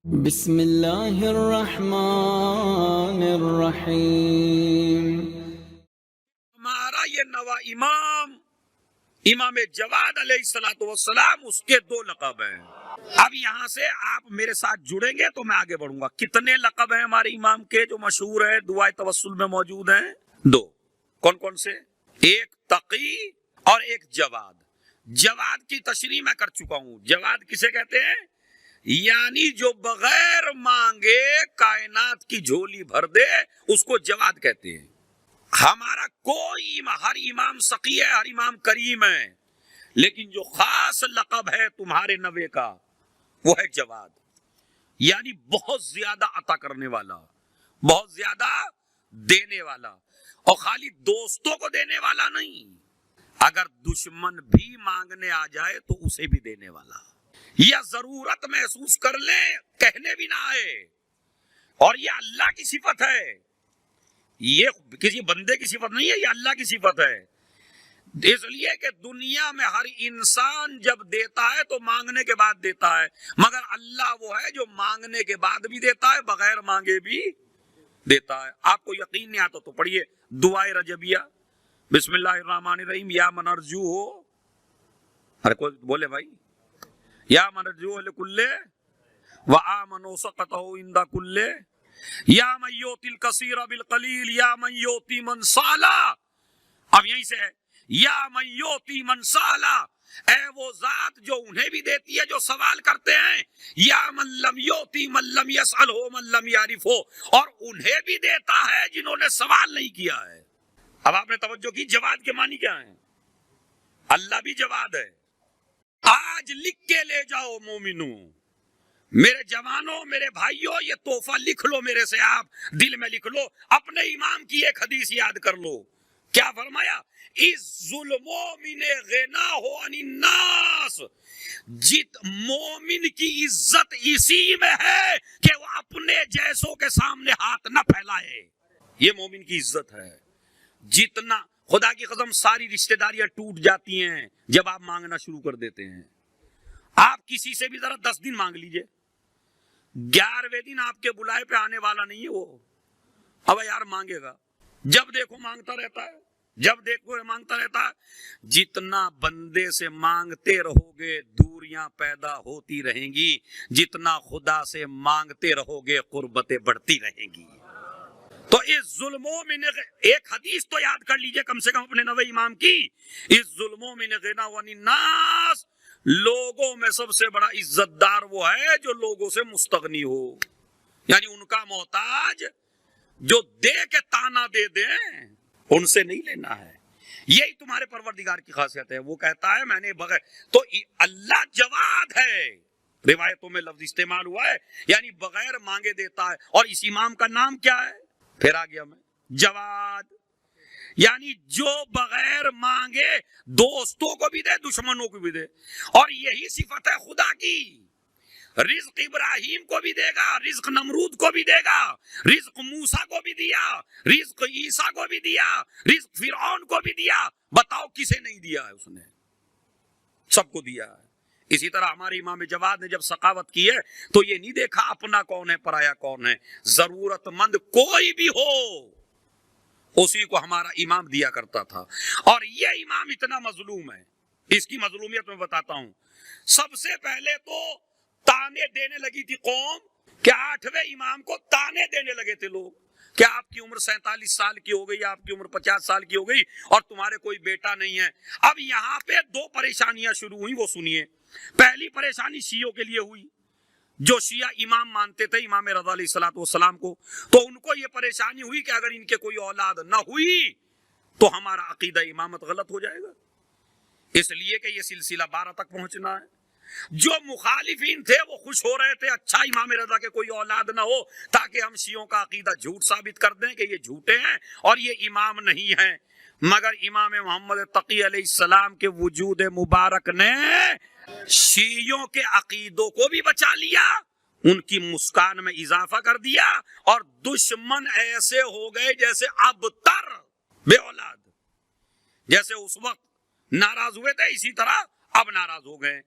بسم اللہ الرحمن الرحیم۔ ہمارا یہ نوا امام جواد علیہ الصلوۃ والسلام، اس کے 2 لقب ہیں۔ اب یہاں سے آپ میرے ساتھ جڑیں گے تو میں آگے بڑھوں گا۔ کتنے لقب ہیں ہمارے امام کے جو مشہور ہیں، دعائے توسل میں موجود ہیں؟ 2۔ کون کون سے؟ ایک تقی اور ایک جواد۔ جواد کی تشریح میں کر چکا ہوں۔ جواد کسے کہتے ہیں؟ یعنی جو بغیر مانگے کائنات کی جھولی بھر دے، اس کو جواد کہتے ہیں۔ ہمارا ہر امام سقی ہے، ہر امام کریم ہے، لیکن جو خاص لقب ہے تمہارے نوے کا وہ ہے جواد، یعنی بہت زیادہ عطا کرنے والا، بہت زیادہ دینے والا، اور خالی دوستوں کو دینے والا نہیں، اگر دشمن بھی مانگنے آ جائے تو اسے بھی دینے والا، یا ضرورت محسوس کر لیں کہنے بھی نہ آئے۔ اور یہ اللہ کی صفت ہے، یہ کسی بندے کی صفت نہیں ہے، یہ اللہ کی صفت ہے۔ اس لیے کہ دنیا میں ہر انسان جب دیتا ہے تو مانگنے کے بعد دیتا ہے، مگر اللہ وہ ہے جو مانگنے کے بعد بھی دیتا ہے، بغیر مانگے بھی دیتا ہے۔ آپ کو یقین نہیں آتا تو پڑھیے دعائے رجبیہ، بسم اللہ الرحمن الرحیم، یا من ارجو ہو، ارے کوئی بولے بھائی، یا من ارجو لکل وآمنوا سقطہ عند کل، یا من یؤتی الکثیر بالقلیل، یا من یؤتی من سالا۔ اب یہیں سے ہے، یا من یؤتی من سالا، اے وہ ذات جو انہیں بھی دیتی ہے جو سوال کرتے ہیں، یا من لم یؤتی من لم یسألہ من لم یعرفہ، اور انہیں بھی دیتا ہے جنہوں نے سوال نہیں کیا ہے۔ اب آپ نے توجہ کی، جواد کے معنی کیا ہیں؟ اللہ بھی جواد ہے۔ آج لکھ کے لے جاؤ مومنوں، میرے جوانوں، میرے بھائیوں، یہ تحفہ لکھ لو میرے سے، آپ دل میں لکھ لو، اپنے امام کی ایک حدیث یاد کر لو۔ کیا فرمایا؟ اس ظلموں من غنا ہو عن الناس، مومن کی عزت اسی میں ہے کہ وہ اپنے جیسوں کے سامنے ہاتھ نہ پھیلائے، یہ مومن کی عزت ہے۔ جتنا خدا کی قسم ساری رشتہ داریاں ٹوٹ جاتی ہیں جب آپ مانگنا شروع کر دیتے ہیں۔ آپ کسی سے بھی ذرا 10 دن مانگ لیجئے، 11ویں دن آپ کے بلائے پہ آنے والا نہیں ہے وہ، اب یار مانگے گا، جب دیکھو مانگتا رہتا ہے، جب دیکھو مانگتا رہتا ہے۔ جتنا بندے سے مانگتے رہو گے دوریاں پیدا ہوتی رہیں گی، جتنا خدا سے مانگتے رہو گے قربتیں بڑھتی رہیں گی۔ تو اس ظلموں میں ایک حدیث تو یاد کر لیجئے کم سے کم اپنے نوے امام کی، اس ظلموں میں غنا عن الناس، لوگوں میں سب سے بڑا عزت دار وہ ہے جو لوگوں سے مستغنی ہو، یعنی ان کا محتاج جو دے کے تانا دے دیں، ان سے نہیں لینا ہے۔ یہی تمہارے پروردگار کی خاصیت ہے، وہ کہتا ہے میں نے بغیر، تو اللہ جواد ہے، روایتوں میں لفظ استعمال ہوا ہے، یعنی بغیر مانگے دیتا ہے۔ اور اس امام کا نام کیا ہے؟ پھر آ گیا میں، جواد، یعنی جو بغیر مانگے دوستوں کو بھی دے دشمنوں کو بھی دے۔ اور یہی صفت ہے خدا کی، رزق ابراہیم کو بھی دے گا، رزق نمرود کو بھی دے گا، رزق موسیٰ کو بھی دیا، رزق عیسیٰ کو بھی دیا، رزق فرعون کو بھی دیا، بتاؤ کسے نہیں دیا ہے؟ اس نے سب کو دیا ہے۔ اسی طرح ہمارے امام جواد نے جب سخاوت کی ہے تو یہ نہیں دیکھا اپنا کون ہے پرایا کون ہے، ضرورت مند کوئی بھی ہو اسی کو ہمارا امام دیا کرتا تھا۔ اور یہ امام اتنا مظلوم ہے، اس کی مظلومیت میں بتاتا ہوں۔ سب سے پہلے تو تانے دینے لگی تھی قوم، کہ 8ویں امام کو تانے دینے لگے تھے لوگ، کہ آپ کی عمر 47 سال کی ہو گئی، آپ کی عمر 50 سال کی ہو گئی اور تمہارے کوئی بیٹا نہیں ہے۔ اب یہاں پہ 2 پریشانیاں شروع ہوئی، وہ سنیے۔ پہلی پریشانی شیعوں کے لیے ہوئی، جو شیعہ امام مانتے تھے امام رضا علیہ الصلوۃ والسلام کو، تو ان کو یہ پریشانی ہوئی کہ اگر ان کے کوئی اولاد نہ ہوئی تو ہمارا عقیدہ امامت غلط ہو جائے گا، اس لیے کہ یہ سلسلہ 12 تک پہنچنا ہے۔ جو مخالفین تھے وہ خوش ہو رہے تھے، اچھا امام رضا کے کوئی اولاد نہ ہو تاکہ ہم شیعوں کا عقیدہ جھوٹ ثابت کر دیں کہ یہ جھوٹے ہیں اور یہ امام نہیں ہیں۔ مگر امام محمد تقی علیہ السلام کے وجود مبارک نے شیعوں کے عقیدوں کو بھی بچا لیا، ان کی مسکان میں اضافہ کر دیا، اور دشمن ایسے ہو گئے جیسے ابتر بے اولاد، جیسے اس وقت ناراض ہوئے تھے اسی طرح اب ناراض ہو گئے۔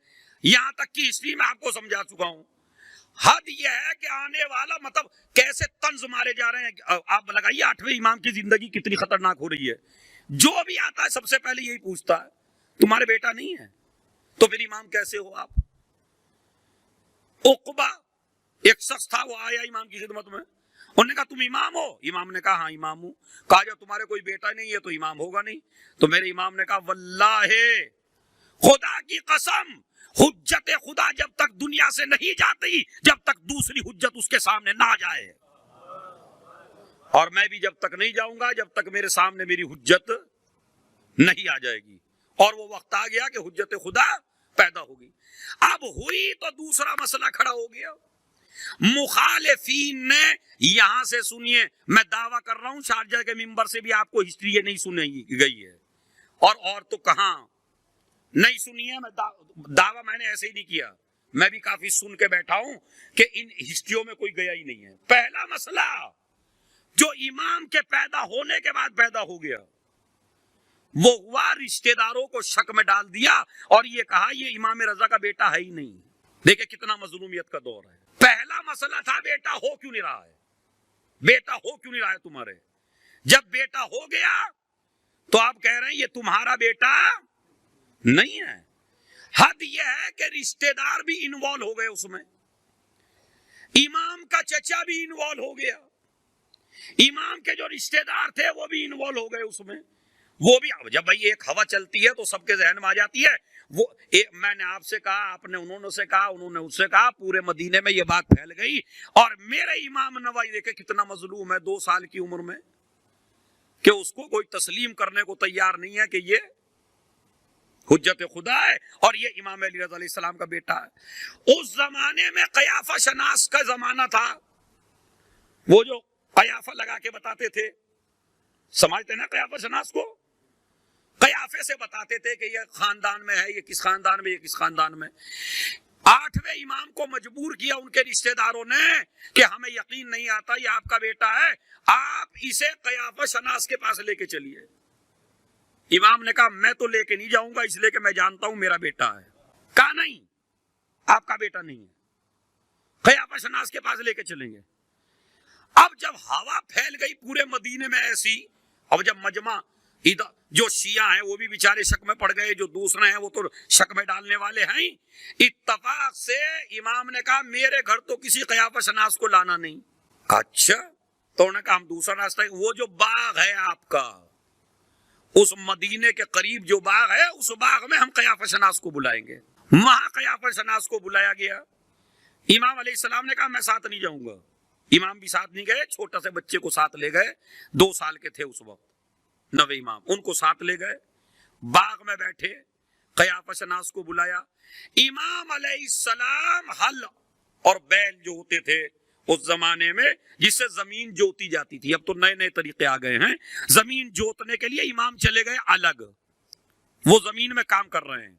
یہاں تک کہ ہسٹری میں آپ کو سمجھا چکا ہوں، حد یہ ہے کہ آنے والا مطلب کیسے طنز مارے جا رہے ہیں. آپ لگائیے 8ویں امام کی زندگی کتنی خطرناک ہو رہی ہے. جو بھی آتا ہے سب سے پہلے یہی پوچھتا ہے تمہارے بیٹا نہیں ہے تو پھر امام کیسے ہو آپ. عقبہ ایک شخص تھا, وہ آیا امام کی خدمت میں, انہوں نے کہا تم امام ہو؟ امام نے کہا ہاں امام ہوں. کہا جب تمہارے کوئی بیٹا نہیں ہے تو امام ہوگا نہیں. تو میرے امام نے کہا واللہ خدا کی قسم حجت خدا جب تک دنیا سے نہیں جاتی جب تک دوسری حجت اس کے سامنے نہ جائے, اور میں بھی جب تک نہیں جاؤں گا جب تک میرے سامنے میری حجت نہیں آ جائے گی. اور وہ وقت آ گیا کہ حجت خدا پیدا ہوگی. اب ہوئی تو دوسرا مسئلہ کھڑا ہو گیا. مخالفین نے یہاں سے سنیے, میں دعویٰ کر رہا ہوں شارجہ کے ممبر سے بھی آپ کو ہسٹری یہ نہیں سنی گئی ہے, اور تو کہاں نہیں سنی ہے. میں دعویٰ میں نے ایسے ہی نہیں کیا, میں بھی کافی سن کے بیٹھا ہوں کہ ان ہسٹریوں میں کوئی گیا ہی نہیں ہے. پہلا مسئلہ جو امام کے پیدا ہونے کے بعد پیدا ہو گیا وہ ہوا رشتہ داروں کو شک میں ڈال دیا اور یہ کہا یہ امام رضا کا بیٹا ہے ہی نہیں. دیکھیں کتنا مظلومیت کا دور ہے. پہلا مسئلہ تھا بیٹا ہو کیوں نہیں رہا ہے, بیٹا ہو کیوں نہیں رہا ہے تمہارے. جب بیٹا ہو گیا تو آپ کہہ رہے ہیں یہ تمہارا بیٹا نہیں ہے. حد یہ ہے کہ رشتہ دار بھی انوالو ہو گئے اس میں, امام کا چچا بھی انوالو ہو گیا, امام کے جو رشتہ دار تھے وہ بھی انوالو ہو گئے اس میں. وہ بھی جب بھائی ایک ہوا چلتی ہے تو سب کے ذہن میں آ جاتی ہے. وہ میں نے آپ سے کہا, آپ نے انہوں سے کہا, انہوں نے اس سے کہا, پورے مدینے میں یہ بات پھیل گئی. اور میرے امام نوائی دیکھے کتنا مظلوم ہے 2 سال کی عمر میں, کہ اس کو کوئی تسلیم کرنے کو تیار نہیں ہے کہ یہ حجت خدا ہے اور یہ امام علی رضا علیہ السلام کا بیٹا ہے. اس زمانے میں قیافہ شناس کا زمانہ تھا. وہ جو قیافہ لگا کے بتاتے تھے, سمجھتے نا قیافہ شناس کو, قیافے سے بتاتے تھے کہ یہ خاندان میں ہے, یہ کس خاندان میں, یہ کس خاندان میں. 8ویں امام کو مجبور کیا ان کے رشتہ داروں نے کہ ہمیں یقین نہیں آتا یہ آپ کا بیٹا ہے, آپ اسے قیافہ شناس کے پاس لے کے چلیے. امام نے کہا میں تو لے کے نہیں جاؤں گا اس لیے کہ میں جانتا ہوں میرا بیٹا ہے. کہا نہیں آپ کا بیٹا نہیں ہے, قیافہ شناس کے پاس لے کے چلیں گے. اب جب ہوا پھیل گئی پورے مدینے میں ایسی, اب جب مجمع جو شیعہ ہیں وہ بھی بیچارے شک میں پڑ گئے, جو دوسرے ہیں وہ تو شک میں ڈالنے والے ہیں. اتفاق سے امام نے کہا میرے گھر تو کسی قیافہ شناس کو لانا نہیں. اچھا, تو انہوں نے کہا ہم دوسرا راستہ, وہ جو باغ ہے آپ کا اس مدینے کے قریب جو باغ ہے اس باغ میں ہم قیافہ شناس کو بلائیں گے. وہاں قیافہ شناس کو بلایا گیا. امام علیہ السلام نے کہا میں ساتھ نہیں جاؤں گا. امام بھی ساتھ نہیں گئے, چھوٹا سے بچے کو ساتھ لے گئے, 2 سال کے تھے اس وقت, 9ویں امام, ان کو ساتھ لے گئے, باغ میں بیٹھے, قیافہ شناس کو بلایا. امام علیہ السلام ہل اور بیل جو ہوتے تھے اس زمانے میں جس سے زمین جوتی جاتی تھی, اب تو نئے نئے طریقے آ گئے ہیں, زمین جوتنے کے لیے امام چلے گئے الگ, وہ زمین میں کام کر رہے ہیں.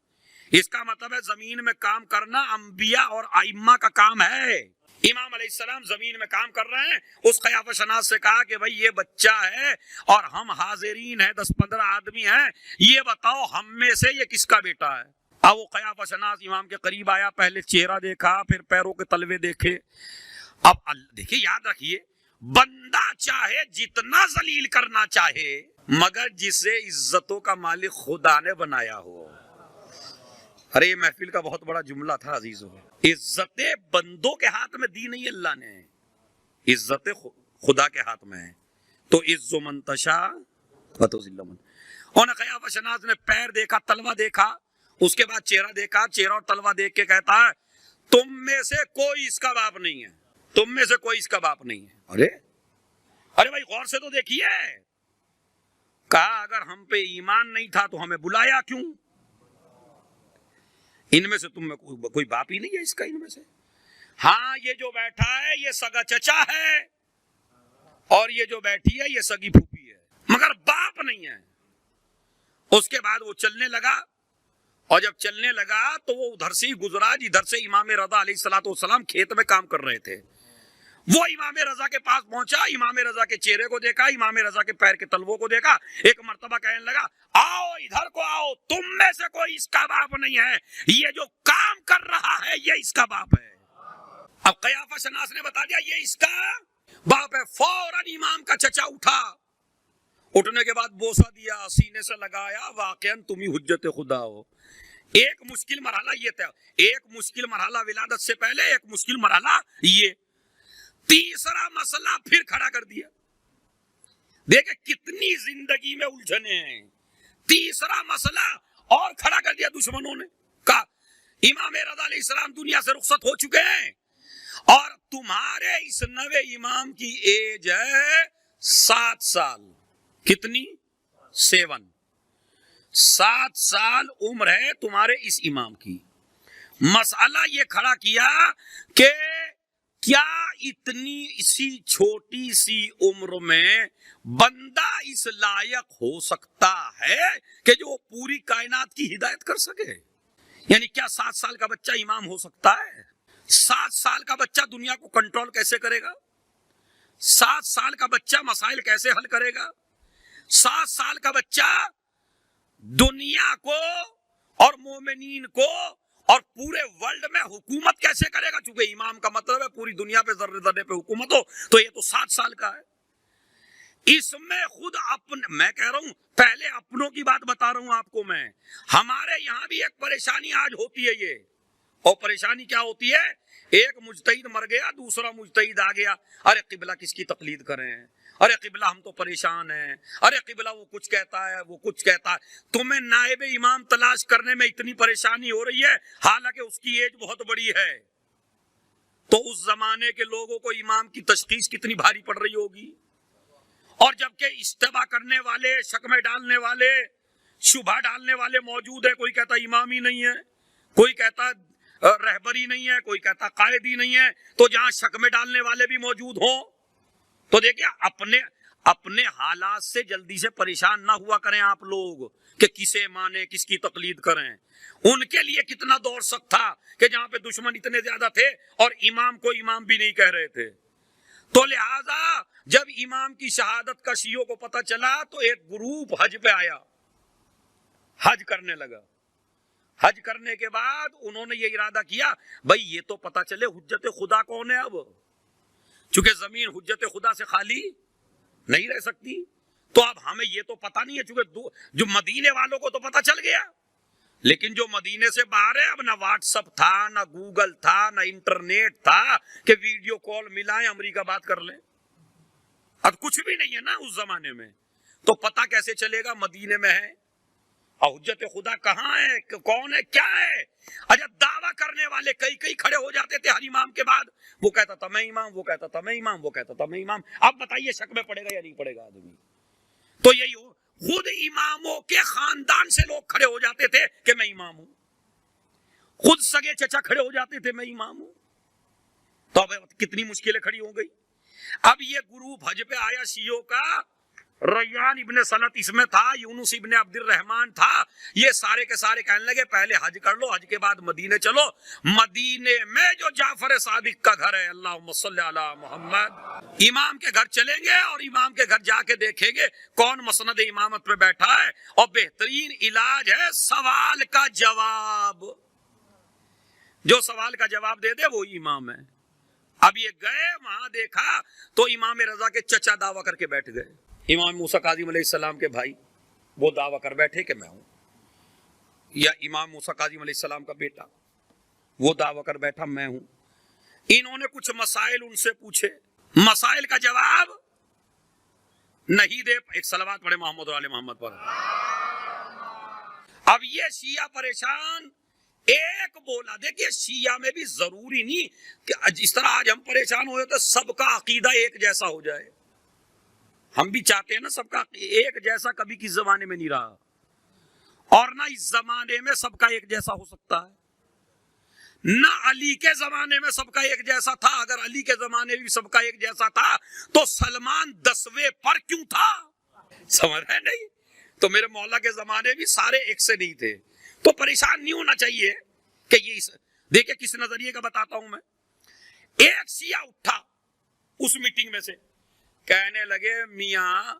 اس کا مطلب ہے زمین میں کام کرنا انبیاء اور ائمہ کا کام ہے. امام علیہ السلام زمین میں کام کر رہے ہیں. اس قیافہ شناس سے کہا کہ بھائی یہ بچہ ہے اور ہم حاضرین ہیں, 10-15 آدمی ہیں, یہ بتاؤ ہم میں سے یہ کس کا بیٹا ہے. اب وہ قیافہ شناس امام کے قریب آیا, پہلے چہرہ دیکھا, پھر پیروں کے تلوے دیکھے. اب دیکھیے یاد رکھیے, بندہ چاہے جتنا ذلیل کرنا چاہے مگر جسے عزتوں کا مالک خدا نے بنایا ہو. ارے یہ محفل کا بہت بڑا جملہ تھا عزیزوں, عزتیں بندوں کے ہاتھ میں دی نہیں اللہ نے, عزتیں خدا کے ہاتھ میں ہیں. تو عز من تشاء وتذل من. اور قیافہ شناس نے پیر دیکھا, تلوا دیکھا, اس کے بعد چہرہ دیکھا, چہرہ اور تلوا دیکھ کے کہتا ہے تم میں سے کوئی اس کا باپ نہیں ہے, تم میں سے کوئی اس کا باپ نہیں ہے. ارے بھائی غور سے تو دیکھیے. کہا اگر ہم پہ ایمان نہیں تھا تو ہمیں بلایا کیوں؟ ان میں سے تم میں کوئی باپ ہی نہیں ہے اس کا ان میں سے. ہاں یہ جو بیٹھا ہے یہ سگا چچا ہے اور یہ جو بیٹھی ہے یہ سگی پھوپھی ہے, مگر باپ نہیں ہے. اس کے بعد وہ چلنے لگا, اور جب چلنے لگا تو وہ ادھر سے ہی گزرا جدھر سے امام رضا علیہ الصلوۃ والسلام کھیت میں کام کر رہے تھے. وہ امام رضا کے پاس پہنچا, امام رضا کے چہرے کو دیکھا, امام رضا کے پیر کے تلووں کو دیکھا, ایک مرتبہ کہنے لگا آؤ ادھر کو آؤ, تم میں سے کوئی اس کا باپ نہیں ہے, یہ جو کام کر رہا ہے یہ اس کا باپ ہے. اب قیافہ شناس نے بتا دیا یہ اس کا باپ ہے، فوراً امام کا چچا اٹھا، اٹھنے کے بعد بوسہ دیا، سینے سے لگایا، واقعاً تم ہی حجت خدا ہو۔ ایک مشکل مرحلہ یہ تھا، ایک مشکل مرحلہ ولادت سے پہلے، ایک مشکل مرحلہ یہ، تیسرا مسئلہ پھر کھڑا کر دیا۔ دیکھیں کتنی زندگی میں الجھنے ہیں، تیسرا مسئلہ اور کھڑا کر دیا دشمنوں نے، کہا امام رضا علیہ السلام دنیا سے رخصت ہو چکے ہیں اور تمہارے اس نوے امام کی ایج ہے 7 سال۔ کتنی؟ 7 سال عمر ہے تمہارے اس امام کی۔ مسئلہ یہ کھڑا کیا کہ کیا اتنی اسی چھوٹی سی عمر میں بندہ اس لائق ہو سکتا ہے کہ جو پوری کائنات کی ہدایت کر سکے؟ یعنی کیا 7 سال کا بچہ امام ہو سکتا ہے؟ 7 سال کا بچہ دنیا کو کنٹرول کیسے کرے گا؟ 7 سال کا بچہ مسائل کیسے حل کرے گا؟ 7 سال کا بچہ دنیا کو اور مومنین کو اور پورے ورلڈ میں حکومت کیسے کرے گا؟ چونکہ امام کا مطلب ہے پوری دنیا پہ ذرے ذرے پہ حکومت ہو، تو یہ تو 7 سال کا ہے۔ اس میں خود میں کہہ رہا ہوں، پہلے اپنوں کی بات بتا رہا ہوں آپ کو میں، ہمارے یہاں بھی ایک پریشانی آج ہوتی ہے یہ، اور پریشانی کیا ہوتی ہے؟ ایک مجتہد مر گیا، دوسرا مجتہد آ گیا، ارے قبلہ کس کی تقلید کریں، ارے قبلہ ہم تو پریشان ہیں، ارے قبلہ وہ کچھ کہتا ہے وہ کچھ کہتا ہے۔ تمہیں نائب امام تلاش کرنے میں اتنی پریشانی ہو رہی ہے حالانکہ اس کی ایج بہت بڑی ہے، تو اس زمانے کے لوگوں کو امام کی تشخیص کتنی بھاری پڑ رہی ہوگی۔ اور جبکہ اشتباہ کرنے والے، شک میں ڈالنے والے، شبہ ڈالنے والے موجود ہیں، کوئی کہتا امام ہی نہیں ہے، کوئی کہتا رہبری نہیں ہے، کوئی کہتا قائد ہی نہیں ہے، تو جہاں شک میں ڈالنے والے بھی موجود ہوں تو دیکھیں اپنے حالات سے جلدی سے پریشان نہ ہوا کریں آپ لوگ کہ کسے مانے، کس کی تقلید کریں۔ ان کے لیے کتنا دور سخت تھا کہ جہاں پہ دشمن اتنے زیادہ تھے اور امام کو امام بھی نہیں کہہ رہے تھے، تو لہذا جب امام کی شہادت کا شیعوں کو پتہ چلا تو ایک گروپ حج پہ آیا، حج کرنے لگا۔ حج کرنے کے بعد انہوں نے یہ ارادہ کیا بھائی یہ تو پتہ چلے حجت خدا کون ہے، اب چونکہ زمین حجت خدا سے خالی نہیں رہ سکتی، تو اب ہمیں یہ تو پتہ نہیں ہے، چونکہ جو مدینے والوں کو تو پتہ چل گیا، لیکن جو مدینے سے باہر ہے اب نہ واٹس اپ تھا، نہ گوگل تھا، نہ انٹرنیٹ تھا کہ ویڈیو کال ملائیں امریکہ بات کر لیں، اب کچھ بھی نہیں ہے نا اس زمانے میں، تو پتہ کیسے چلے گا مدینے میں ہے اور حجت خدا کہاں ہے، کون ہے، کیا ہے؟ اچھا دعویٰ کرنے والے کئی کھڑے ہو جاتے تھے ہر امام کے بعد، وہ کہتا تھا میں امام، وہ کہتا تھا میں امام، وہ کہتا تھا میں امام۔ اب بتائیے شک میں پڑے گا یا نہیں پڑے گا آدمی؟ تو یہی ہو، خود اماموں کے خاندان سے لوگ کھڑے ہو جاتے تھے کہ میں امام ہوں، خود سگے چچا کھڑے ہو جاتے تھے میں امام ہوں، تو اب کتنی مشکلیں کھڑی ہو گئی۔ اب یہ گروپ حج پہ آیا شیعوں کا، ریان ابن سلط اس میں تھا، یونس ابن عبد الرحمن تھا، یہ سارے کے سارے کہنے لگے پہلے حج کر لو، حج کے بعد مدینے چلو، مدینے میں جو جعفر صادق کا گھر ہے، اللہم صلی علی محمد، امام کے گھر چلیں گے اور امام کے گھر جا کے دیکھیں گے کون مسند امامت پہ بیٹھا ہے، اور بہترین علاج ہے سوال کا جواب، جو سوال کا جواب دے دے وہی امام ہے۔ اب یہ گئے وہاں دیکھا تو امام رضا کے چچا دعویٰ کر کے بیٹھ گئے، امام موسیٰ کاظم علیہ السلام کے بھائی، وہ دعویٰ کر بیٹھے کہ میں ہوں، یا امام موسیٰ کاظم علیہ السلام کا بیٹا وہ دعویٰ کر بیٹھا میں ہوں۔ انہوں نے کچھ مسائل ان سے پوچھے، مسائل کا جواب نہیں دے، ایک صلوات پڑھے محمد اور آل محمد پر۔ اب یہ شیعہ پریشان، ایک بولا، دیکھیے شیعہ میں بھی ضروری نہیں کہ جس طرح آج ہم پریشان ہوئے تو سب کا عقیدہ ایک جیسا ہو جائے، ہم بھی چاہتے ہیں نا سب کا ایک جیسا، کبھی کس زمانے میں نہیں رہا، اور نہ اس زمانے میں سب کا ایک جیسا ہو سکتا ہے، نہ علی کے زمانے میں سب کا ایک جیسا تھا، اگر علی کے زمانے میں سب کا ایک جیسا تھا تو سلمان 10ویں پر کیوں تھا؟ سمجھ رہے نہیں؟ تو میرے مولا کے زمانے بھی سارے ایک سے نہیں تھے، تو پریشان نہیں ہونا چاہیے کہ یہ دیکھیں کس نظریے کا بتاتا ہوں میں۔ ایک شیعہ اٹھا اس میٹنگ میں سے، کہنے لگے میاں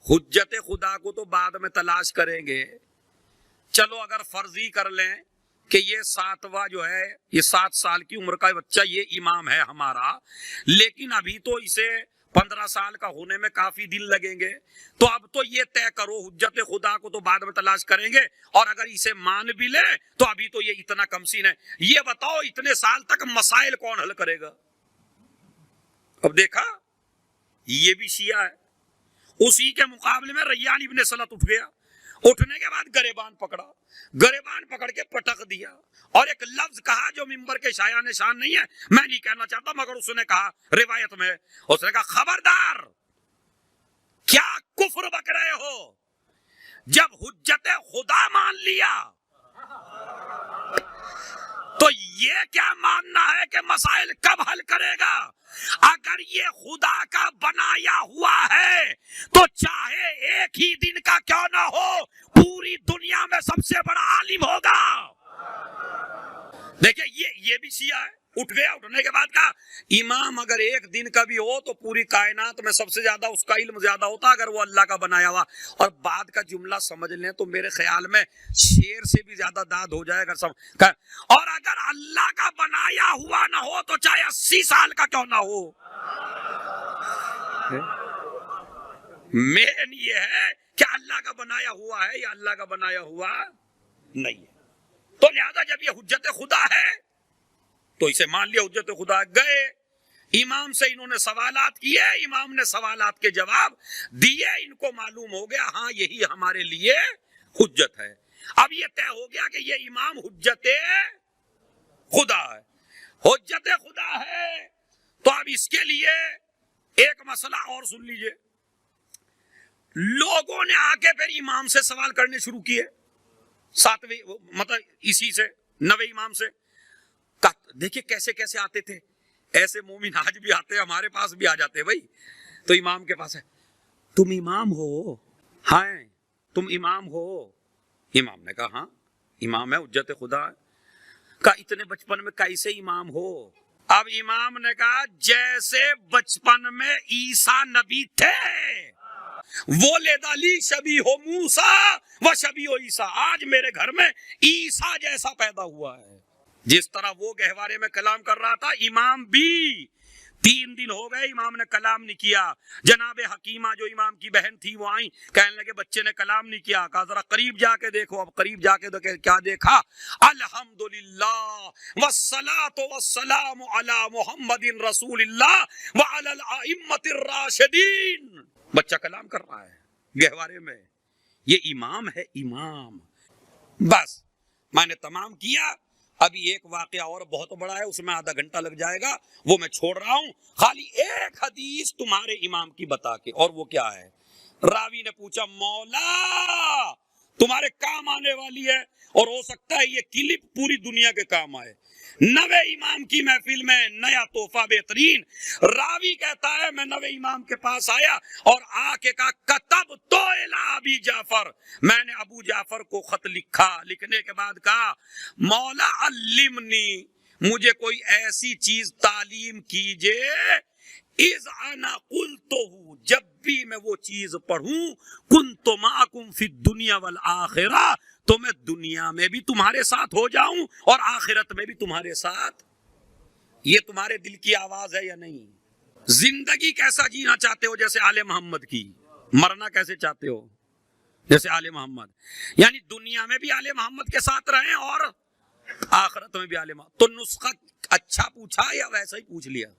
حجت خدا کو تو بعد میں تلاش کریں گے، چلو اگر فرضی کر لیں کہ یہ 7واں جو ہے، یہ 7 سال کی عمر کا بچہ یہ امام ہے ہمارا، لیکن ابھی تو اسے 15 سال کا ہونے میں کافی دن لگیں گے، تو اب تو یہ طے کرو حجت خدا کو تو بعد میں تلاش کریں گے، اور اگر اسے مان بھی لے تو ابھی تو یہ اتنا کم سین ہے، یہ بتاؤ اتنے سال تک مسائل کون حل کرے گا؟ اب دیکھا، یہ بھی شیعہ ہے۔ اسی کے مقابلے میں ریان ابن سلط اٹھ گیا، اٹھنے کے بعد گریبان پکڑا، گریبان پکڑ کے پٹک دیا، اور ایک لفظ کہا جو ممبر کے شایان نشان نہیں ہے، میں نہیں کہنا چاہتا، مگر اس نے کہا روایت میں، اس نے کہا خبردار، کیا کفر بک رہے ہو؟ جب حجت خدا مان لیا تو یہ کیا ماننا ہے کہ مسائل کب حل کرے گا؟ اگر یہ خدا کا بنایا ہوا ہے تو چاہے ایک ہی دن کا کیوں نہ ہو، پوری دنیا میں سب سے بڑا عالم ہوگا۔ دیکھیں یہ بھی شیعہ ہے، اٹھ گیا، اٹھنے کے بعد کہا امام اگر ایک دن کا بھی ہو تو پوری کائنات میں سب سے زیادہ اس کا علم زیادہ ہوتا اگر وہ اللہ کا بنایا ہوا۔ اور بعد کا جملہ سمجھ لیں تو میرے خیال میں شیر سے بھی زیادہ داد ہو جائے گا۔ اور اگر اللہ کا بنایا ہوا نہ ہو تو چاہے 80 سال کا کیوں نہ ہو، مین یہ ہے کہ اللہ کا بنایا ہوا ہے یا اللہ کا بنایا ہوا نہیں ہے۔ تو لہذا جب یہ حجت خدا ہے تو اسے مان لیا حجت خدا۔ گئے امام سے انہوں نے سوالات کیے، امام نے سوالات کے جواب دیے، ان کو معلوم ہو گیا ہاں یہی ہمارے لیے حجت ہے۔ اب یہ طے ہو گیا کہ یہ امام حجت خدا ہے، حجت خدا ہے۔ تو اب اس کے لیے ایک مسئلہ اور سن لیجئے، لوگوں نے آ کے پھر امام سے سوال کرنے شروع کیے، 7ویں مطلب اسی سے 9ویں امام سے۔ دیکھیں کیسے کیسے آتے تھے، ایسے مومن آج بھی آتے ہیں، ہمارے پاس بھی آ جاتے ہیں بھائی، تو امام کے پاس ہے، تم امام ہو؟ ہاں تم امام ہو؟ امام نے کہا ہاں امام ہے، حجت خدا ہے۔ کہا اتنے بچپن میں کیسے امام ہو؟ اب امام نے کہا جیسے بچپن میں عیسیٰ نبی تھے، وولد لی شبیہ موسیٰ و شبیہ عیسیٰ، آج میرے گھر میں عیسیٰ جیسا پیدا ہوا ہے۔ جس طرح وہ گہوارے میں کلام کر رہا تھا، امام بھی 3 دن ہو گئے امام نے کلام نہیں کیا۔ جناب حکیمہ جو امام کی بہن تھی وہ آئیں، کہنے لگے بچے نے کلام نہیں کیا۔ کہا ذرا قریب جا کے دیکھو۔ اب قریب جا کے دیکھو، کیا دیکھا؟ الحمدللہ والصلاة والسلام علی محمد رسول اللہ وعلی الائمۃ الراشدین۔ بچہ کلام کر رہا ہے گہوارے میں، یہ امام ہے، امام۔ بس میں نے تمام کیا، ابھی ایک واقعہ اور بہت بڑا ہے، اس میں آدھا گھنٹہ لگ جائے گا، وہ میں چھوڑ رہا ہوں، خالی ایک حدیث تمہارے امام کی بتا کے۔ اور وہ کیا ہے؟ راوی نے پوچھا مولا تمہارے کام آنے والی ہے، اور ہو سکتا ہے یہ کلپ پوری دنیا کے کام آئے، 9ویں امام کی محفل میں نیا تحفہ بہترین۔ راوی کہتا ہے میں 9ویں امام کے پاس آیا اور آ کے کہا کتب تو الی ابی جعفر، میں نے ابو جعفر کو خط لکھا۔ لکھنے کے بعد کہا مولا علمنی، مجھے کوئی ایسی چیز تعلیم کیجئے، اذ انا قلتہ، جب بھی میں وہ چیز پڑھوں، کنت معکم فی الدنیا والآخرہ، تو میں دنیا میں بھی تمہارے ساتھ ہو جاؤں اور آخرت میں بھی تمہارے ساتھ۔ یہ تمہارے دل کی آواز ہے یا نہیں؟ زندگی کیسا جینا چاہتے ہو جیسے آل محمد کی؟ مرنا کیسے چاہتے ہو جیسے آل محمد؟ یعنی دنیا میں بھی آل محمد کے ساتھ رہیں اور آخرت میں بھی آل محمد۔ تو نسخہ اچھا پوچھا یا ویسا ہی پوچھ لیا؟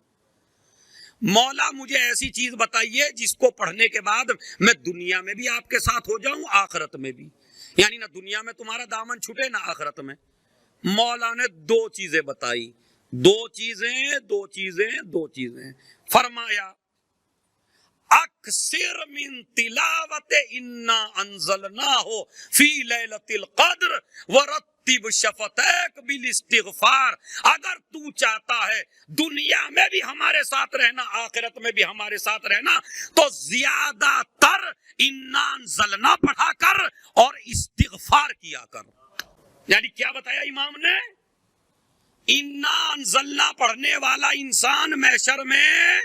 مولا مجھے ایسی چیز بتائیے جس کو پڑھنے کے بعد میں دنیا میں بھی آپ کے ساتھ ہو جاؤں، آخرت میں بھی، یعنی نہ دنیا میں تمہارا دامن چھٹے نہ آخرت میں۔ مولا نے 2 چیزیں بتائی، 2 چیزیں فرمایا اکثر من تلاوت انا انزلناہ فی لیلۃ القدر ورتب شفتیک بالاستغفار۔ اگر تو چاہتا ہے دنیا میں بھی ہمارے ساتھ رہنا، آخرت میں بھی ہمارے ساتھ رہنا، تو زیادہ تر انا انزلنا پڑھا کر اور استغفار کیا کر۔ یعنی کیا بتایا امام نے؟ انا انزلنا پڑھنے والا انسان محشر میں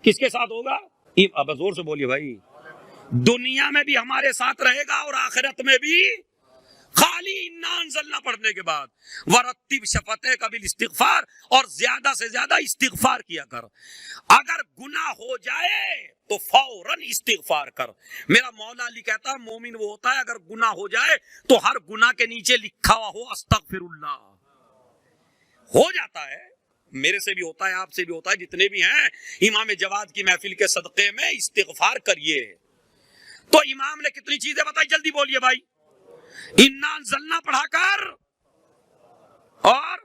کس کے ساتھ ہوگا؟ اب زور سے بولیے بھائی، دنیا میں بھی ہمارے ساتھ رہے گا اور آخرت میں بھی۔ خالی انا انزلنا پڑھنے کے بعد ورتب شفتیک بالاستغفار، اور زیادہ سے زیادہ استغفار کیا کر. اگر گناہ ہو جائے تو فوراً استغفار کر. میرا مولا علی کہتا ہے مومن وہ ہوتا ہے اگر گناہ ہو جائے تو ہر گناہ کے نیچے لکھا ہوا ہو استغفر اللہ. ہو جاتا ہے، میرے سے بھی ہوتا ہے، آپ سے بھی ہوتا ہے، جتنے بھی ہیں امام جواد کی محفل کے صدقے میں استغفار کریے. تو امام نے کتنی چیزیں بتائی، جلدی بولیے بھائی. انا انزلنا پڑھا کر اور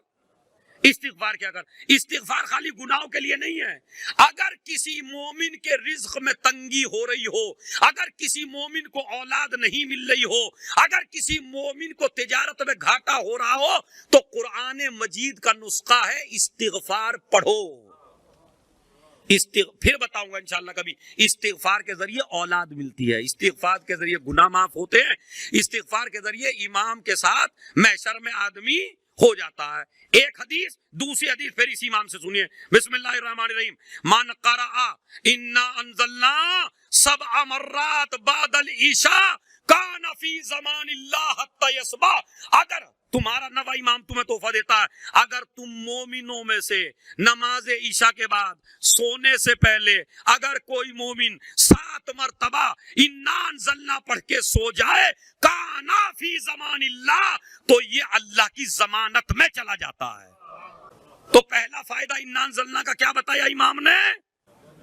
استغفار کیا کر. استغفار خالی گناہوں کے لیے نہیں ہے. اگر کسی مومن کے رزق میں تنگی ہو رہی ہو، اگر کسی مومن کو اولاد نہیں مل رہی ہو، اگر کسی مومن کو تجارت میں گھاٹا ہو رہا ہو، تو قرآن مجید کا نسخہ ہے استغفار پڑھو. پھر بتاؤں گا انشاءاللہ کبھی. استغفار کے ذریعے اولاد ملتی ہے، استغفار کے ذریعے گناہ معاف ہوتے ہیں، استغفار کے ذریعے امام کے ساتھ محشر میں آدمی ہو جاتا ہے. ایک حدیث، دوسری حدیث پھر اسی امام سے سنیے. بسم اللہ الرحمن الرحیم. من قرأ انا انزلنا 7 مرات بعد العشاء کان فی زمان اللہ حتی یصبح. اگر تمہارا نوا امام تمہیں تحفہ دیتا ہے، اگر تم مومنوں میں سے نماز عشاء کے بعد سونے سے پہلے اگر کوئی مومن 7 مرتبہ انا انزلنا پڑھ کے سو جائے کانا فی زمان اللہ، تو یہ اللہ کی ضمانت میں چلا جاتا ہے. تو پہلا فائدہ انا انزلنا کا کیا بتایا امام نے؟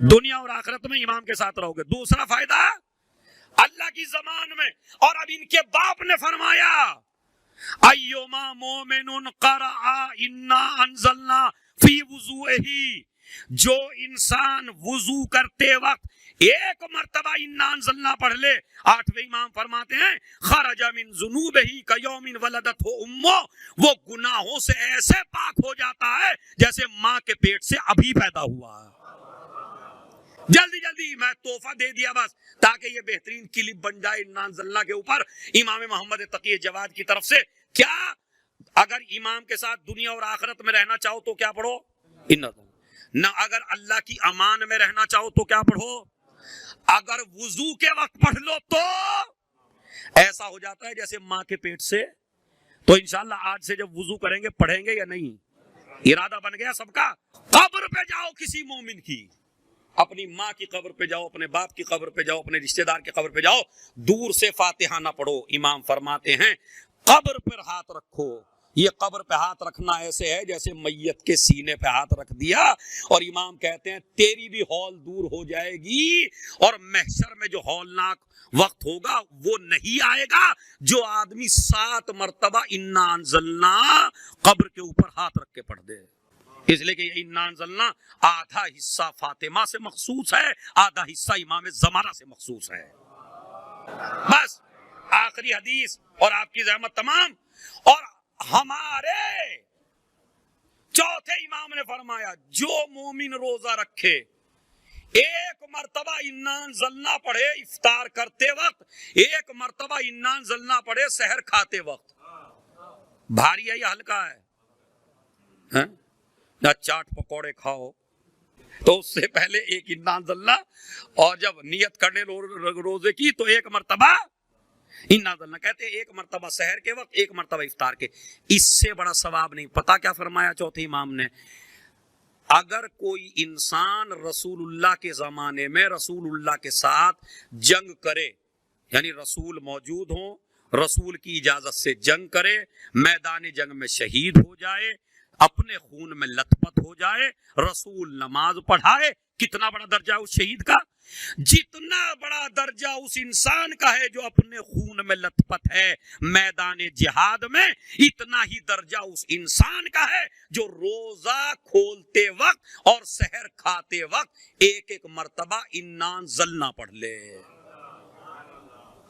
دنیا اور آخرت میں امام کے ساتھ رہو گے. دوسرا فائدہ اللہ کی زمان میں. اور اب ان کے باپ نے فرمایا ایوما مومن قرأ انا انزلنا فی وضوئہ، جو انسان وضو کرتے وقت ایک مرتبہ انا انزلنا پڑھ لے، 8ویں امام فرماتے ہیں خرج من ذنوبہ کیوم ولدتہ امہ، وہ گناہوں سے ایسے پاک ہو جاتا ہے جیسے ماں کے پیٹ سے ابھی پیدا ہوا ہے. جلدی جلدی میں تحفہ دے دیا بس تاکہ یہ بہترین کلپ بن جائے انا انزلنا کے اوپر امام محمد تقی جواد کی طرف سے. کیا اگر امام کے ساتھ دنیا اور آخرت میں رہنا چاہو تو کیا پڑھو؟ نہ. اگر اللہ کی امان میں رہنا چاہو تو کیا پڑھو؟ اگر وضو کے وقت پڑھ لو تو ایسا ہو جاتا ہے جیسے ماں کے پیٹ سے. تو انشاءاللہ آج سے جب وضو کریں گے پڑھیں گے یا نہیں؟ ارادہ بن گیا سب کا. قبر پہ جاؤ کسی مومن کی، اپنی ماں کی قبر پہ جاؤ، اپنے باپ کی قبر پہ جاؤ، اپنے رشتہ دار کی قبر پہ جاؤ، دور سے فاتحہ نہ پڑھو. امام فرماتے ہیں قبر پر ہاتھ رکھو. یہ قبر پہ ہاتھ رکھنا ایسے ہے جیسے میت کے سینے پہ ہاتھ رکھ دیا. اور امام کہتے ہیں تیری بھی ہول دور ہو جائے گی، اور محشر میں جو ہولناک وقت ہوگا وہ نہیں آئے گا جو آدمی 7 مرتبہ انا انزلنا قبر کے اوپر ہاتھ رکھ کے پڑھ دے. اس لیے کہ یہ انا انزلنا آدھا حصہ فاطمہ سے مخصوص ہے، آدھا حصہ امام زمانہ سے مخصوص ہے. بس آخری حدیث اور آپ کی زحمت تمام. اور ہمارے چوتھے امام نے فرمایا جو مومن روزہ رکھے ایک مرتبہ انا انزلنا پڑھے افطار کرتے وقت، ایک مرتبہ انا انزلنا پڑھے سحر کھاتے وقت. بھاری ہے یا ہلکا ہے؟ نہ چاٹ پکوڑے کھاؤ تو اس سے پہلے ایک انا انزلنا، اور جب نیت کرنے روزے کی تو ایک مرتبہ انا انزلنا. کہتے ہیں ایک مرتبہ سحر کے وقت، ایک مرتبہ افطار کے. اس سے بڑا ثواب نہیں. پتا کیا فرمایا چوتھے امام نے؟ اگر کوئی انسان رسول اللہ کے زمانے میں رسول اللہ کے ساتھ جنگ کرے، یعنی رسول موجود ہوں، رسول کی اجازت سے جنگ کرے، میدان جنگ میں شہید ہو جائے، اپنے خون میں لت پت ہو جائے، رسول نماز پڑھائے، کتنا بڑا درجہ اس شہید کا؟ جتنا بڑا درجہ اس انسان کا ہے جو اپنے خون میں لت پت ہے میدان جہاد میں، اتنا ہی درجہ اس انسان کا ہے جو روزہ کھولتے وقت اور سحر کھاتے وقت ایک ایک مرتبہ انا انزلنا پڑھ لے.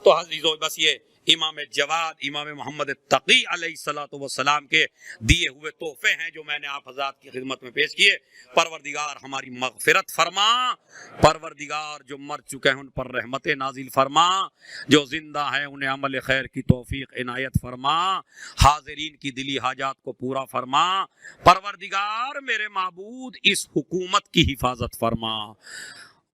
تو عزیزو بس یہ امام جواد امام محمد تقی علیہ الصلوۃ والسلام کے دیے ہوئے تحفے ہیں جو میں نے آپ حضرات کی خدمت میں پیش کیے. پروردگار ہماری مغفرت فرما، پروردگار جو مر چکے ہیں ان پر رحمت نازل فرما، جو زندہ ہیں انہیں عمل خیر کی توفیق عنایت فرما، حاضرین کی دلی حاجات کو پورا فرما. پروردگار میرے معبود اس حکومت کی حفاظت فرما.